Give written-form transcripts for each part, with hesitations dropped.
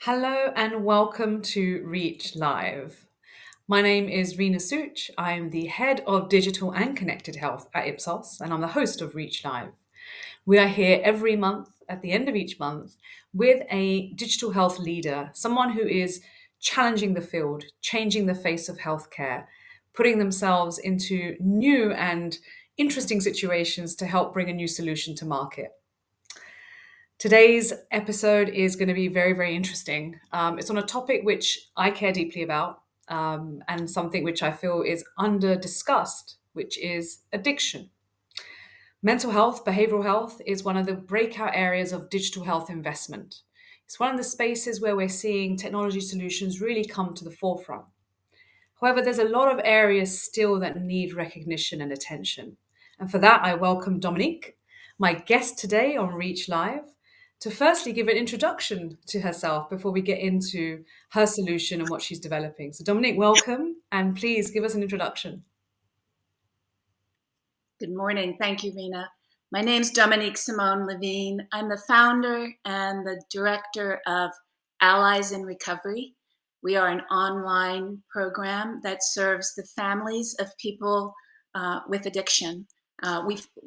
Hello and welcome to Reach Live. My name is Rena Such. I'm the head of digital and connected health at Ipsos, and I'm the host of Reach Live. We are here every month, at the end of each month, with a digital health leader, someone who is challenging the field, changing the face of healthcare, putting themselves into new and interesting situations to help bring a new solution to market. Today's episode is going to be very, very interesting. It's on a topic which I care deeply about and something which I feel is under discussed, which is addiction. Mental health, behavioral health is one of the breakout areas of digital health investment. It's one of the spaces where we're seeing technology solutions really come to the forefront. However, there's a lot of areas still that need recognition and attention. And for that, I welcome Dominique, my guest today on Reach Live, to firstly give an introduction to herself before we get into her solution and what she's developing. So, Dominique, welcome, and please give us an introduction. Good morning. Thank you, Rena. My name is Dominique Simone Levine. I'm the founder and the director of Allies in Recovery. We are an online program that serves the families of people with addiction.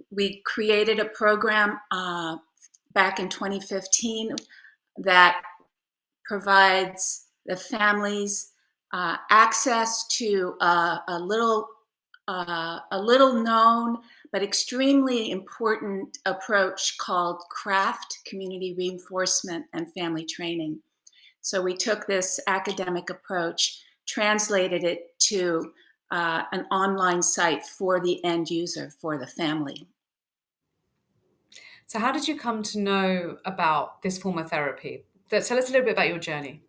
We created a program back in 2015 that provides the families access to a little known but extremely important approach called CRAFT, Community Reinforcement and Family Training. So we took this academic approach, translated it to an online site for the end user, for the family. So, how did you come to know about this form of therapy? Tell us a little bit about your journey.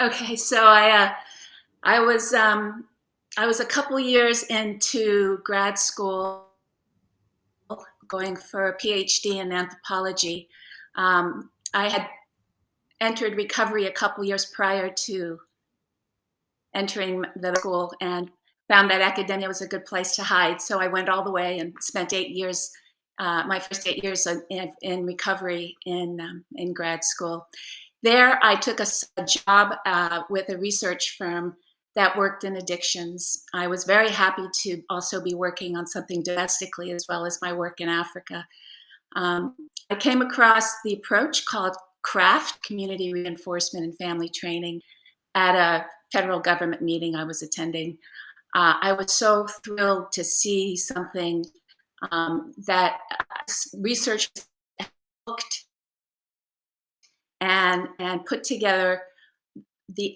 Okay, so I was a couple years into grad school, going for a PhD in anthropology. I had entered recovery a couple years prior to entering the school and found that academia was a good place to hide. So I went all the way and spent 8 years, my first 8 years in recovery in grad school. There, I took a job with a research firm that worked in addictions. I was very happy to also be working on something domestically as well as my work in Africa. I came across the approach called CRAFT, Community Reinforcement and Family Training, at a federal government meeting I was attending. I was so thrilled to see something that research looked and put together the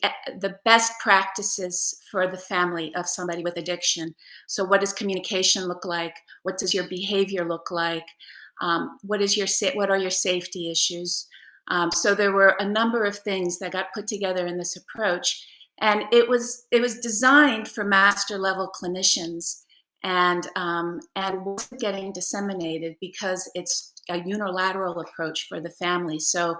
best practices for the family of somebody with addiction. So, what does communication look like? What does your behavior look like? What are your safety issues? So there were a number of things that got put together in this approach, and it was designed for master level clinicians, and wasn't getting disseminated because it's a unilateral approach for the family. So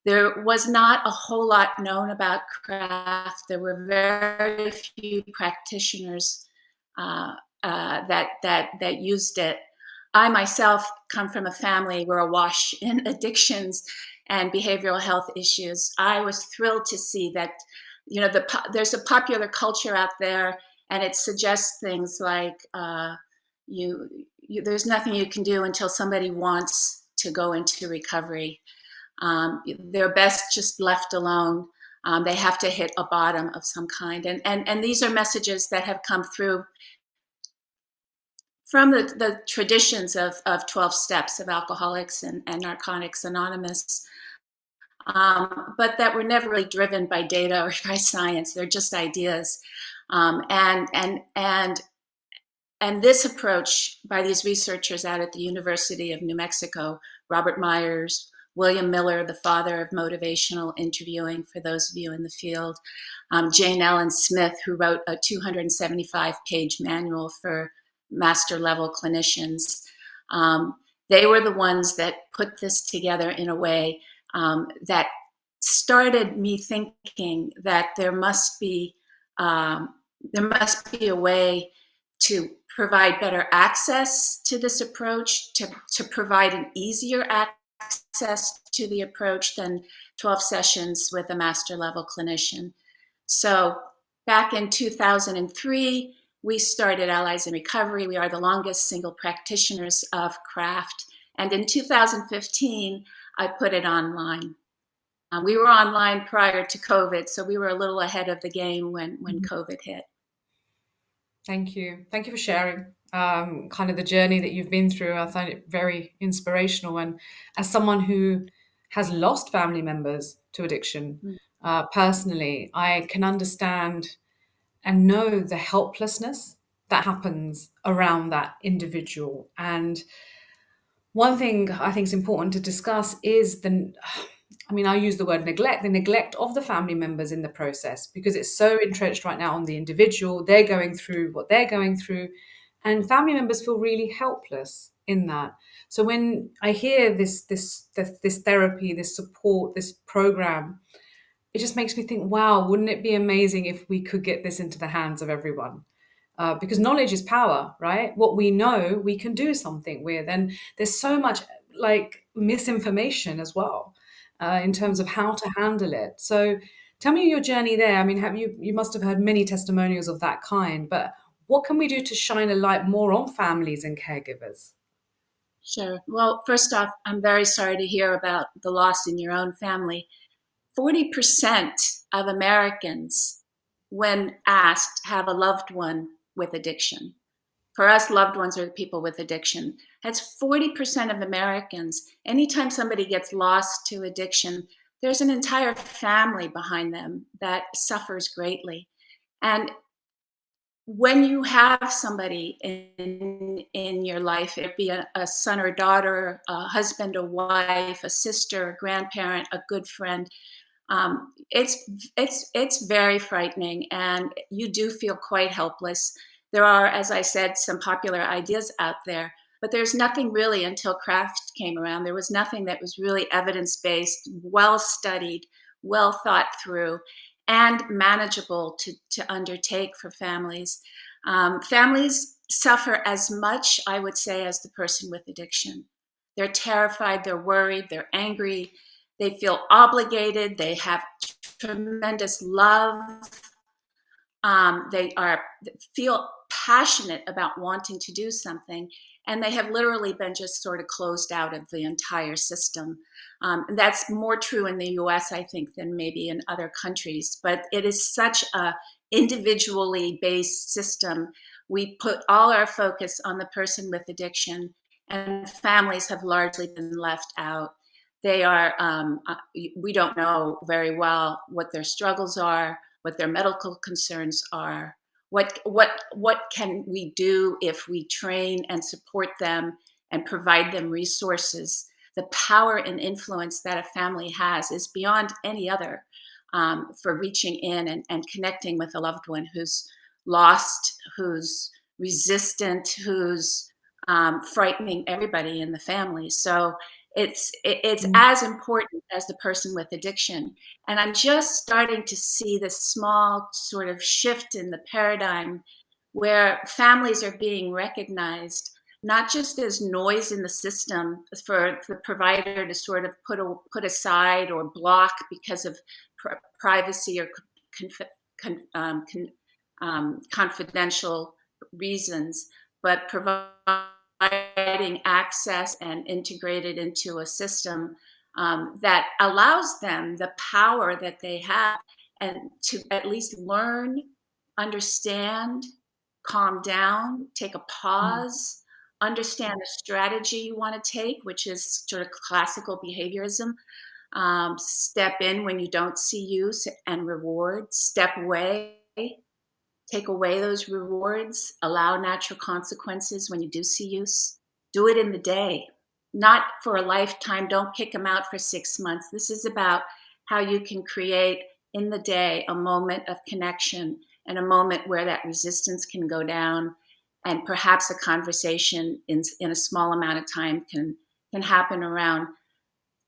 there was not a whole lot known about CRAFT. There were very few practitioners that used it. I myself come from a family we're awash in addictions and behavioral health issues. I was thrilled to see that, there's a popular culture out there, and it suggests things like you, there's nothing you can do until somebody wants to go into recovery. They're best just left alone. They have to hit a bottom of some kind. And these are messages that have come through from the traditions of 12 steps of Alcoholics and Narcotics Anonymous, but that were never really driven by data or by science. They're just ideas. And this approach by these researchers out at the University of New Mexico, Robert Myers, William Miller, the father of motivational interviewing, for those of you in the field, Jane Ellen Smith, who wrote a 275-page manual for master level clinicians. They were the ones that put this together in a way that started me thinking that there must be a way to provide better access to this approach, to provide an easier access to the approach, then 12 sessions with a master level clinician. So back in 2003, we started Allies in Recovery. We are the longest single practitioners of CRAFT. And in 2015, I put it online. We were online prior to COVID, so we were a little ahead of the game when COVID hit. Thank you. Thank you for sharing kind of the journey that you've been through. I find it very inspirational. And as someone who has lost family members to addiction personally, I can understand and know the helplessness that happens around that individual. And one thing I think is important to discuss is I use the word neglect, the neglect of the family members in the process, because it's so entrenched right now on the individual. They're going through what they're going through, and family members feel really helpless in that. So when I hear this therapy, this support, this program, it just makes me think, wow, wouldn't it be amazing if we could get this into the hands of everyone? Because knowledge is power, right? What we know, we can do something with. And there's so much like misinformation as well in terms of how to handle it. So tell me your journey there. I mean, you must have heard many testimonials of that kind, but what can we do to shine a light more on families and caregivers? Sure. Well, first off, I'm very sorry to hear about the loss in your own family. 40% of Americans, when asked, have a loved one with addiction. For us, loved ones are the people with addiction. That's 40% of Americans. Anytime somebody gets lost to addiction, there's an entire family behind them that suffers greatly. And when you have somebody in your life, it be a son or daughter, a husband, a wife, a sister, a grandparent, a good friend, it's very frightening, and you do feel quite helpless. There are, as I said, some popular ideas out there, but there's nothing really until CRAFT came around. There was nothing that was really evidence-based, well studied, well thought through, and manageable to undertake for families. Families suffer as much, I would say, as the person with addiction. They're terrified, they're worried, they're angry, they feel obligated, they have tremendous love, they feel passionate about wanting to do something, and they have literally been just sort of closed out of the entire system. And that's more true in the US, I think, than maybe in other countries, but it is such a individually based system. We put all our focus on the person with addiction, and families have largely been left out. They are, we don't know very well what their struggles are, what their medical concerns are, what can we do if we train and support them and provide them resources. The power and influence that a family has is beyond any other for reaching in and connecting with a loved one who's lost, who's resistant, who's frightening everybody in the family. So it's as important as the person with addiction. And I'm just starting to see this small sort of shift in the paradigm where families are being recognized not just as noise in the system for the provider to sort of put aside or block because of privacy or confidential reasons, but providing access and integrated into a system that allows them the power that they have and to at least learn, understand, calm down, take a pause, understand the strategy you want to take, which is sort of classical behaviorism. Step in when you don't see use and reward, step away, take away those rewards, allow natural consequences when you do see use. Do it in the day, not for a lifetime. Don't kick them out for 6 months. This is about how you can create in the day a moment of connection and a moment where that resistance can go down, and perhaps a conversation in a small amount of time can happen around,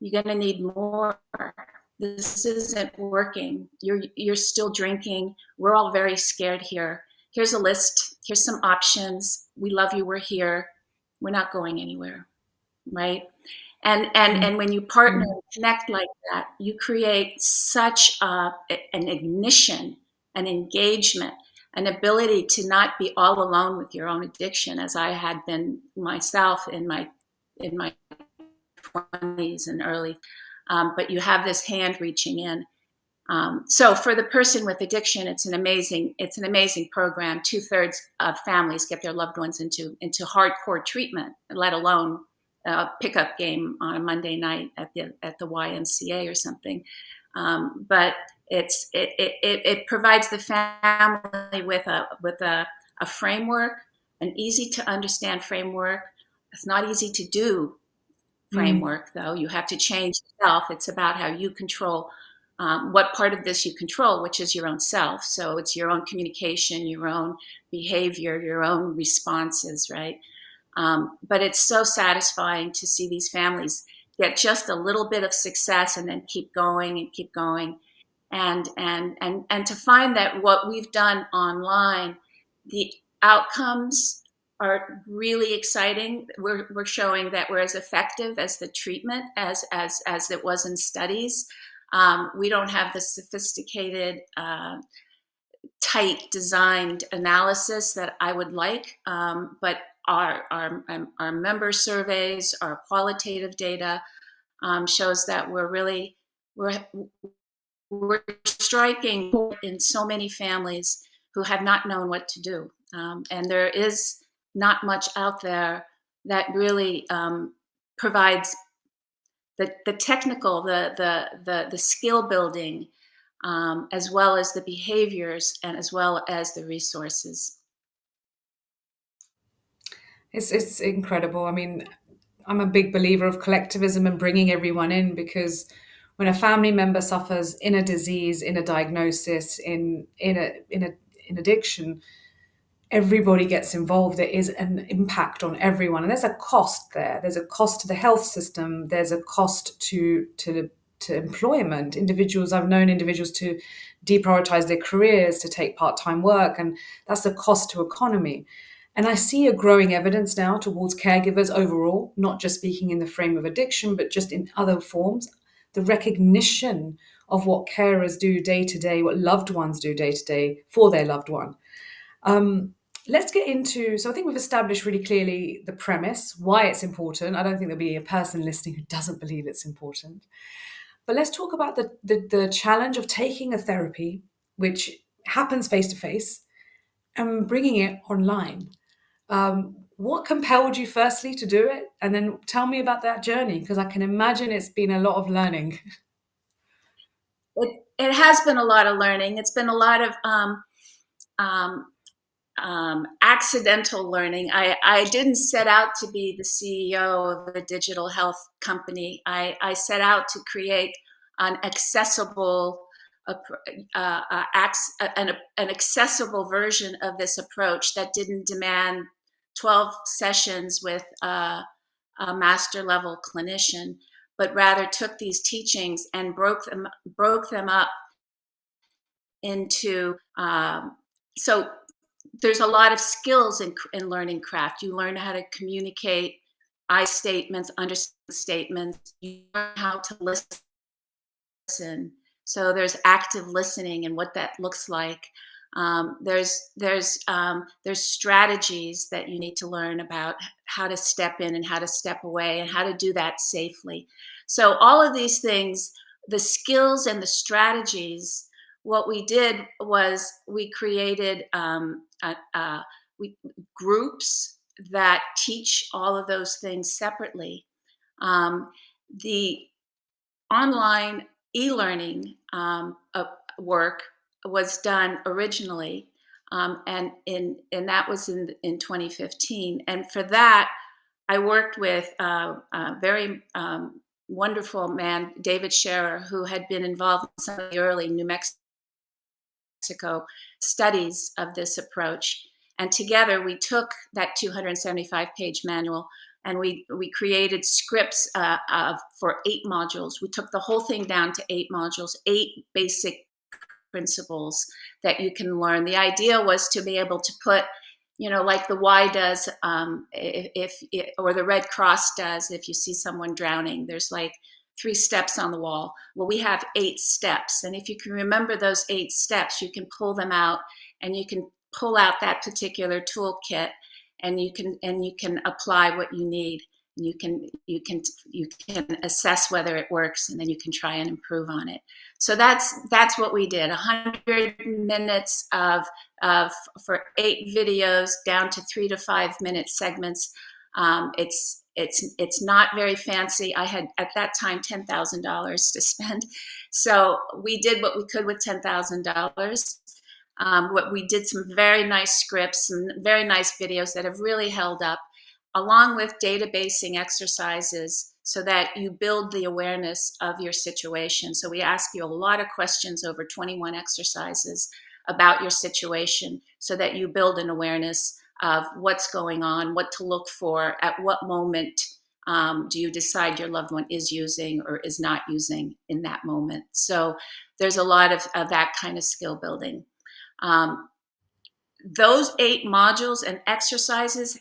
you're going to need more. This isn't working. You're still drinking. We're all very scared here. Here's a list. Here's some options. We love you. We're here. We're not going anywhere, right? And when you partner and connect like that, you create such an ignition, an engagement, an ability to not be all alone with your own addiction, as I had been myself in my 20s and early. But you have this hand reaching in. So for the person with addiction, it's an amazing program. 2/3 of families get their loved ones into hardcore treatment, let alone a pickup game on a Monday night at the YMCA or something. But it provides the family with a framework, an easy to understand framework. It's not easy to do framework, though. You have to change yourself. It's about how you control what part of this you control, which is your own self. So it's your own communication, your own behavior, your own responses, right? But it's so satisfying to see these families get just a little bit of success and then keep going and keep going. And to find that what we've done online, the outcomes are really exciting. We're showing that we're as effective as the treatment as it was in studies. We don't have the sophisticated, tight designed analysis that I would like, but our member surveys, our qualitative data shows that we're striking in so many families who have not known what to do, and there is not much out there that really provides the technical, the skill building, as well as the behaviors and as well as the resources. It's incredible. I mean, I'm a big believer of collectivism and bringing everyone in, because when a family member suffers in a disease, in a diagnosis, in addiction, everybody gets involved. There is an impact on everyone, and there's a cost there. There's a cost to the health system. There's a cost to employment. I've known individuals to deprioritize their careers, to take part-time work, and that's the cost to economy. And I see a growing evidence now towards caregivers overall, not just speaking in the frame of addiction, but just in other forms. The recognition of what carers do day to day, what loved ones do day to day for their loved one. Let's get into, so I think we've established really clearly the premise, why it's important. I don't think there'll be a person listening who doesn't believe it's important. But let's talk about the challenge of taking a therapy, which happens face to face, and bringing it online. What compelled you firstly to do it? And then tell me about that journey, because I can imagine it's been a lot of learning. It has been a lot of learning. It's been a lot of accidental learning. I didn't set out to be the CEO of a digital health company. I set out to create an accessible an accessible version of this approach that didn't demand 12 sessions with a master level clinician, but rather took these teachings and broke them up into so there's a lot of skills in learning craft. You learn how to communicate I statements, understand statements. You learn how to listen. So there's active listening and what that looks like. There's strategies that you need to learn about how to step in and how to step away and how to do that safely. So all of these things, the skills and the strategies, what we did was we created groups that teach all of those things separately. The online e-learning work was done originally, and that was in 2015. And for that, I worked with a very wonderful man, David Scherer, who had been involved in some of the early New Mexico studies of this approach. And together we took that 275-page manual and we created scripts for 8 modules. We took the whole thing down to 8 modules, 8 basic principles that you can learn. The idea was to be able to put like the Y does, or the Red Cross does, if you see someone drowning, there's like 3 steps on the wall. Well, we have 8 steps. And if you can remember those 8 steps, you can pull them out and you can pull out that particular toolkit, and you can apply what you need. You can assess whether it works, and then you can try and improve on it. So that's what we did. 100 minutes for 8 videos, down to 3 to 5 minute segments. It's not very fancy. I had at that time $10,000 to spend, so we did what we could with $10,000. What we did, some very nice scripts, some very nice videos that have really held up, along with databasing exercises so that you build the awareness of your situation. So we ask you a lot of questions over 21 exercises about your situation so that you build an awareness of what's going on, what to look for, at what moment do you decide your loved one is using or is not using in that moment. So there's a lot of that kind of skill building. Those 8 modules and exercises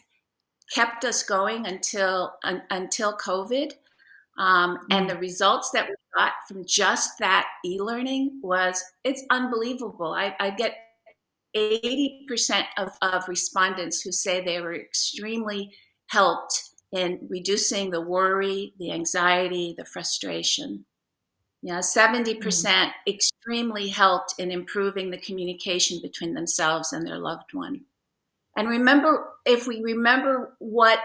kept us going until COVID. And the results that we got from just that e-learning it's unbelievable. I get 80% of respondents who say they were extremely helped in reducing the worry, the anxiety, the frustration. 70% extremely helped in improving the communication between themselves and their loved one. And if we remember what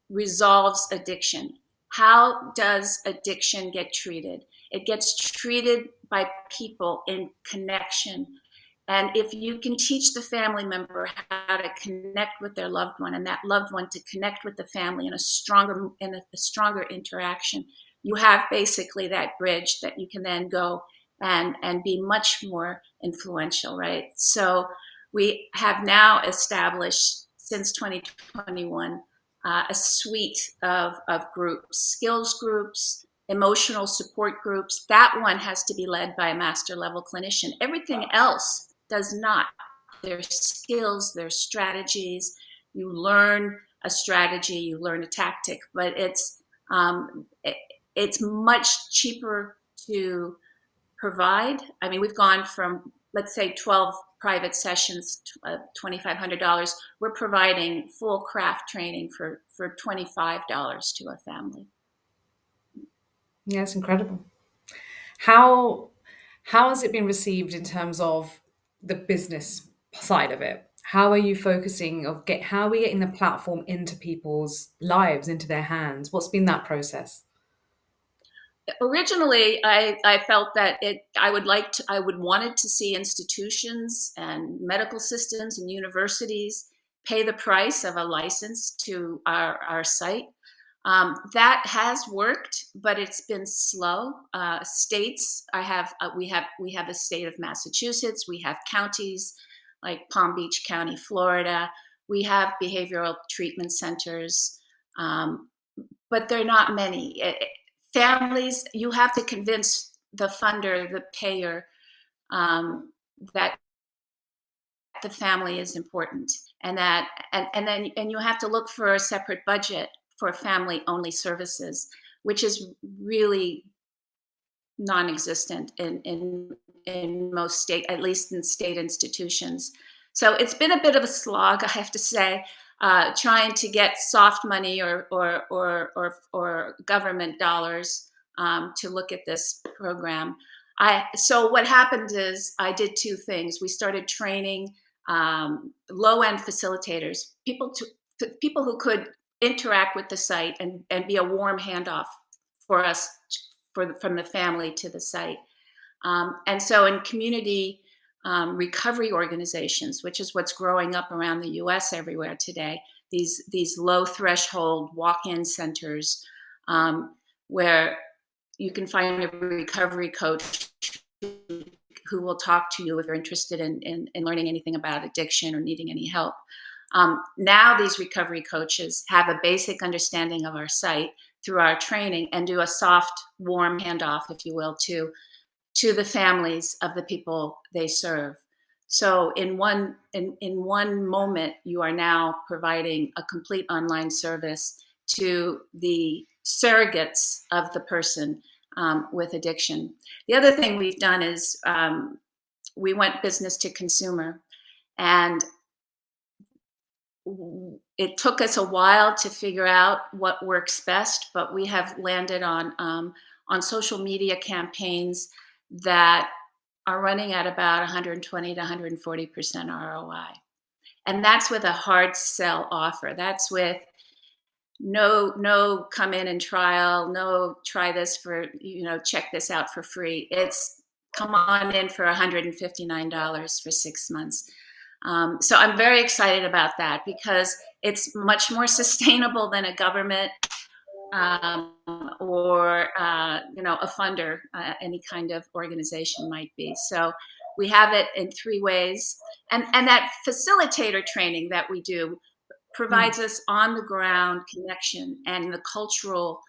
resolves addiction, how does addiction get treated? It gets treated by people in connection. And if you can teach the family member how to connect with their loved one, and that loved one to connect with the family in a stronger interaction, you have basically that bridge that you can then go and be much more influential, right? So we have now established, since 2021, a suite of groups, skills groups, emotional support groups. That one has to be led by a master level clinician. Everything else does not. There's skills, there's strategies. You learn a strategy, you learn a tactic, but it's much cheaper to provide. I mean, we've gone from, let's say, 12 private sessions, $2,500. We're providing full craft training for $25 to a family. Yeah, it's incredible. How has it been received in terms of the business side of it? How are you focusing how are we getting the platform into people's lives, into their hands? What's been that process? Originally, I felt that I would wanted to see institutions and medical systems and universities pay the price of a license to our site. That has worked, but it's been slow. States, we have the state of Massachusetts. We have counties like Palm Beach County, Florida. We have behavioral treatment centers, but they're not many. Families, you have to convince the funder, the payer, that the family is important, and then you have to look for a separate budget for family-only services, which is really non-existent in most state, at least in state institutions. So it's been a bit of a slog, I have to say, trying to get soft money or government dollars to look at this program. So what happened is I did 2 things. We started training low-end facilitators, people who could interact with the site and be a warm handoff for us from the family to the site. And so in community recovery organizations, which is what's growing up around the US everywhere today, these low threshold walk-in centers where you can find a recovery coach who will talk to you if you're interested in learning anything about addiction or needing any help. Now these recovery coaches have a basic understanding of our site through our training and do a soft, warm handoff, if you will, to the families of the people they serve. So in one moment, you are now providing a complete online service to the surrogates of the person with addiction. The other thing we've done is we went business to consumer, and it took us a while to figure out what works best, but we have landed on social media campaigns that are running at about 120 to 140% ROI. And that's with a hard sell offer. That's with no come in and trial, no try this for, check this out for free. It's come on in for $159 for 6 months. So I'm very excited about that because it's much more sustainable than a government or a funder, any kind of organization might be. So we have it in 3 ways, and that facilitator training that we do provides us on the ground connection and the cultural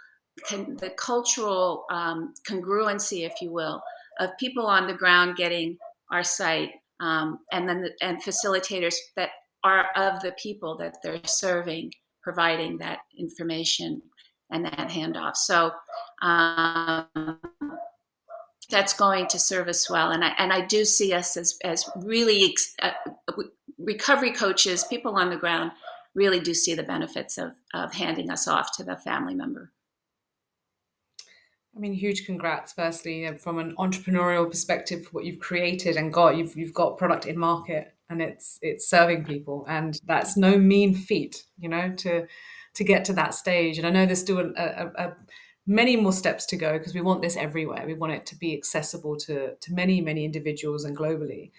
congruency, if you will, of people on the ground getting our site, and then and facilitators that are of the people that they're serving, providing that information and that handoff. So that's going to serve us well, and I do see us as really recovery coaches, people on the ground really do see the benefits of handing us off to the family member. I mean, huge congrats, firstly, from an entrepreneurial perspective, what you've created and got. You've got product in market, and it's serving people, and that's no mean feat, to get to that stage. And I know there's still many more steps to go because we want this everywhere. We want it to be accessible to many, many individuals and globally.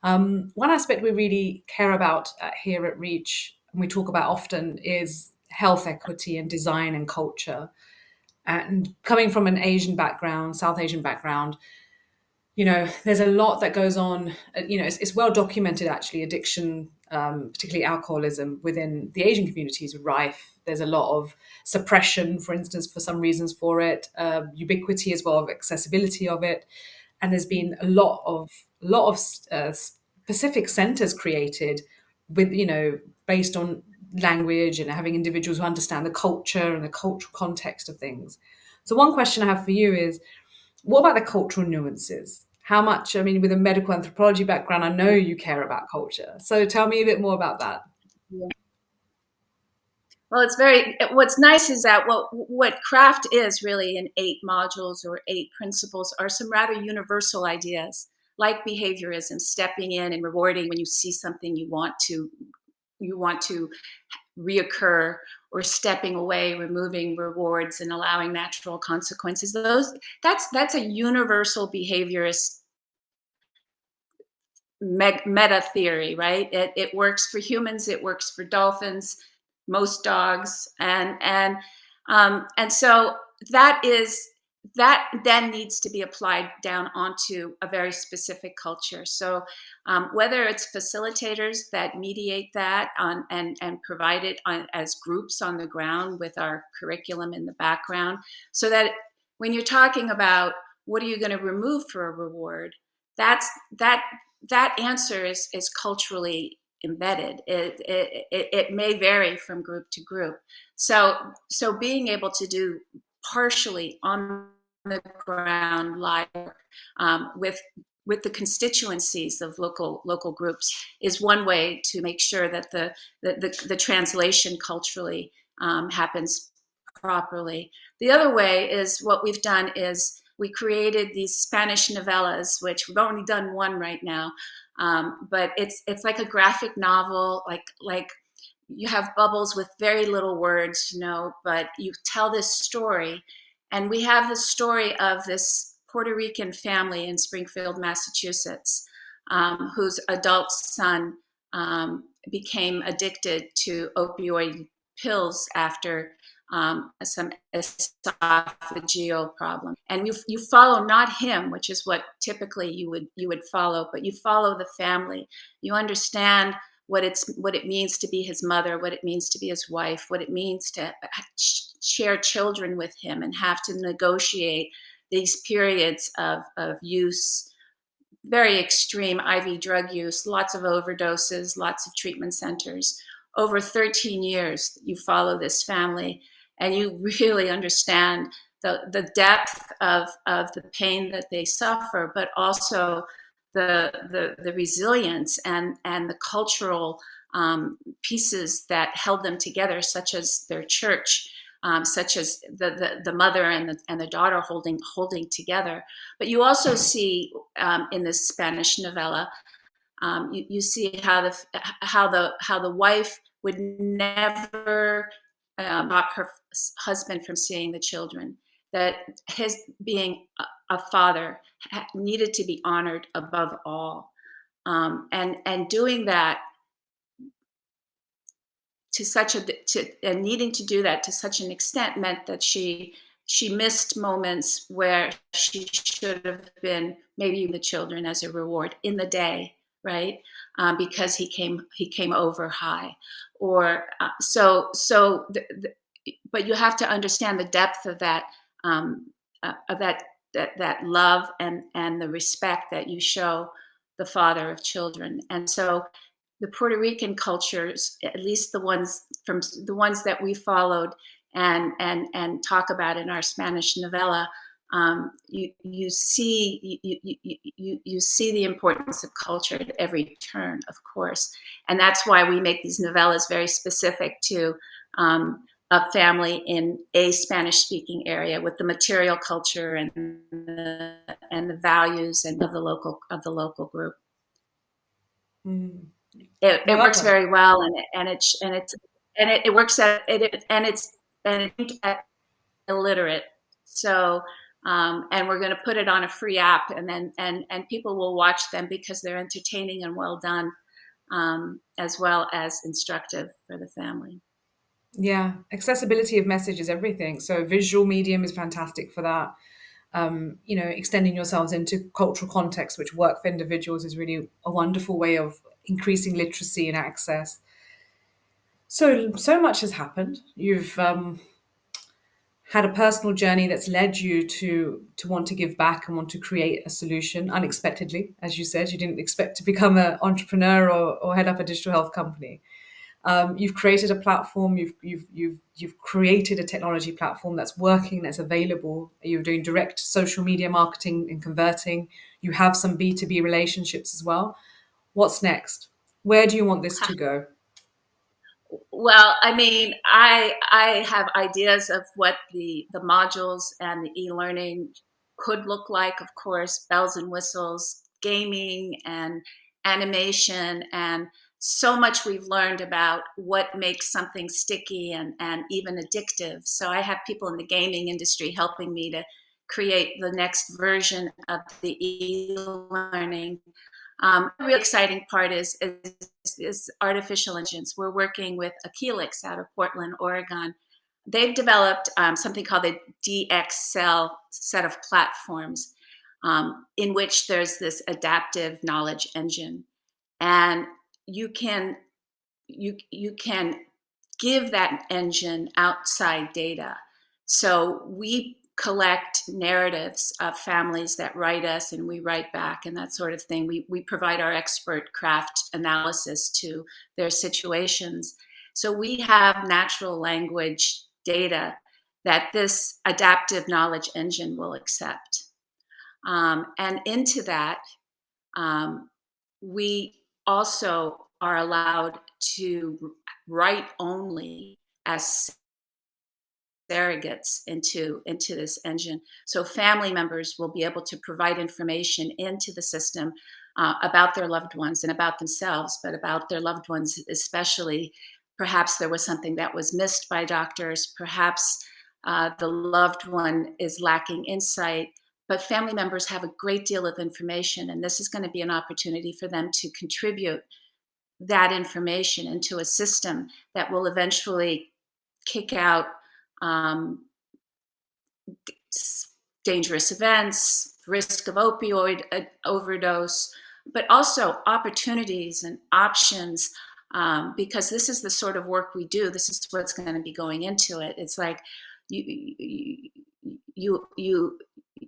One aspect we really care about here at Reach, and we talk about often, is health equity and design and culture. And coming from an Asian background, South Asian background, there's a lot that goes on. It's well documented, actually. Addiction, particularly alcoholism, within the Asian community is rife. There's a lot of suppression, for instance, for some reasons for it, ubiquity as well, of accessibility of it. And there's been a lot of specific centers created with, based on language and having individuals who understand the culture and the cultural context of things. So one question I have for you is, what about the cultural nuances? How much, with a medical anthropology background, I know you care about culture. So tell me a bit more about that. Yeah. Well, what's nice is that what craft is really in 8 modules or 8 principles are some rather universal ideas, like behaviorism, stepping in and rewarding when you see something you want to reoccur, or stepping away, removing rewards and allowing natural consequences. That's a universal behaviorist meta theory, right? It works for humans, it works for dolphins, most dogs, and so that then needs to be applied down onto a very specific culture. So whether it's facilitators that mediate that and provide it as groups on the ground with our curriculum in the background, so that when you're talking about what are you going to remove for a reward, that answer is culturally embedded. It may vary from group to group. So being able to do partially on the ground live with the constituencies of local groups is one way to make sure that the translation culturally happens properly. The other way is what we've done is we created these Spanish novellas, which we've only done one right now, but it's like a graphic novel, like you have bubbles with very little words, but you tell this story. And we have the story of this Puerto Rican family in Springfield, Massachusetts, whose adult son became addicted to opioid pills after some esophageal problem. And you follow not him, which is what typically you would follow, but you follow the family. You understand what it means to be his mother, what it means to be his wife, what it means to share children with him and have to negotiate these periods of use very extreme IV drug use, lots of overdoses, lots of treatment centers. Over 13 years, you follow this family, and you really understand the depth of the pain that they suffer, but also the resilience and the cultural pieces that held them together, such as their church, such as the mother and the daughter holding together. But you also see in this Spanish novella, you see how the wife would never stop her husband from seeing the children. That his being a father needed to be honored above all, and doing that to such a and needing to do that to such an extent meant that she missed moments where she should have been maybe the children as a reward in the day, right? Because he came over high, or but you have to understand the depth of that, of that love and the respect that you show the father of children. And so the Puerto Rican cultures, at least the ones that we followed and talk about in our Spanish novella, you see the importance of culture at every turn, of course, and that's why we make these novellas very specific to a family in a Spanish-speaking area with the material culture and the values and of the local group. Mm. It I love works that. very well, and it works at it and it's at illiterate. So and we're going to put it on a free app, and then and people will watch them because they're entertaining and well done, as well as instructive for the family. Yeah, accessibility of message is everything. So visual medium is fantastic for that. Extending yourselves into cultural contexts which work for individuals is really a wonderful way of increasing literacy and access. So much has happened. You've had a personal journey that's led you to want to give back and want to create a solution unexpectedly. As you said, you didn't expect to become an entrepreneur or head up a digital health company. You've created a platform. You've created a technology platform that's working, that's available. You're doing direct social media marketing and converting. You have some B2B relationships as well. What's next? Where do you want this to go? Well, I mean, I have ideas of what the modules and the e-learning could look like. Of course, bells and whistles, gaming and animation, and so much we've learned about what makes something sticky and even addictive. So I have people in the gaming industry helping me to create the next version of the e-learning. The really exciting part is artificial intelligence. We're working with Achilix out of Portland, Oregon. They've developed something called the DXL set of platforms, in which there's this adaptive knowledge engine, and you can you can give that engine outside data. So we collect narratives of families that write us, and we write back and that sort of thing. We provide our expert craft analysis to their situations. So we have natural language data that this adaptive knowledge engine will accept. And into that, um, we also are allowed to write only as surrogates into this engine. So family members will be able to provide information into the system about their loved ones and about themselves, but about their loved ones especially. Perhaps there was something that was missed by doctors. Perhaps the loved one is lacking insight. But family members have a great deal of information, and this is going to be an opportunity for them to contribute that information into a system that will eventually kick out um, dangerous events, risk of opioid overdose, but also opportunities and options. Because this is the sort of work we do. This is what's going to be going into it. It's like you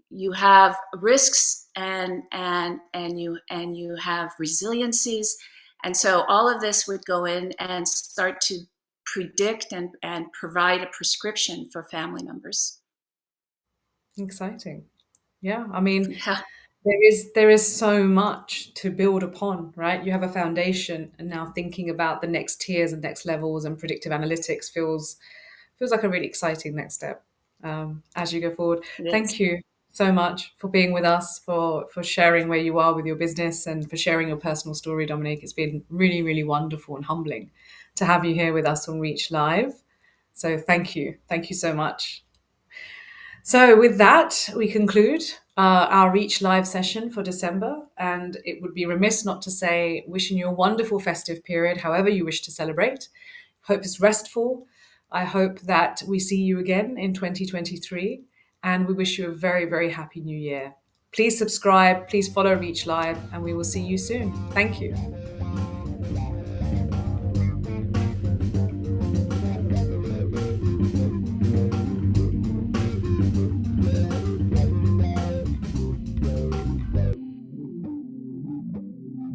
you have risks and you have resiliencies, and so all of this would go in and start to predict and provide a prescription for family members. Exciting. Yeah, I mean, Yeah. there is so much to build upon, right? You have a foundation, and now thinking about the next tiers and next levels and predictive analytics feels like a really exciting next step as you go forward. It is. Thank you so much for being with us, for sharing where you are with your business, and for sharing your personal story, Dominique. It's been really, really wonderful and humbling to have you here with us on Reach Live. So thank you so much. So, with that, we conclude our Reach Live session for December. And it would be remiss not to say, wishing you a wonderful festive period, however you wish to celebrate. Hope it's restful. I hope that we see you again in 2023. And we wish you a very, very happy new year. Please subscribe, please follow Reach Live, and we will see you soon. Thank you.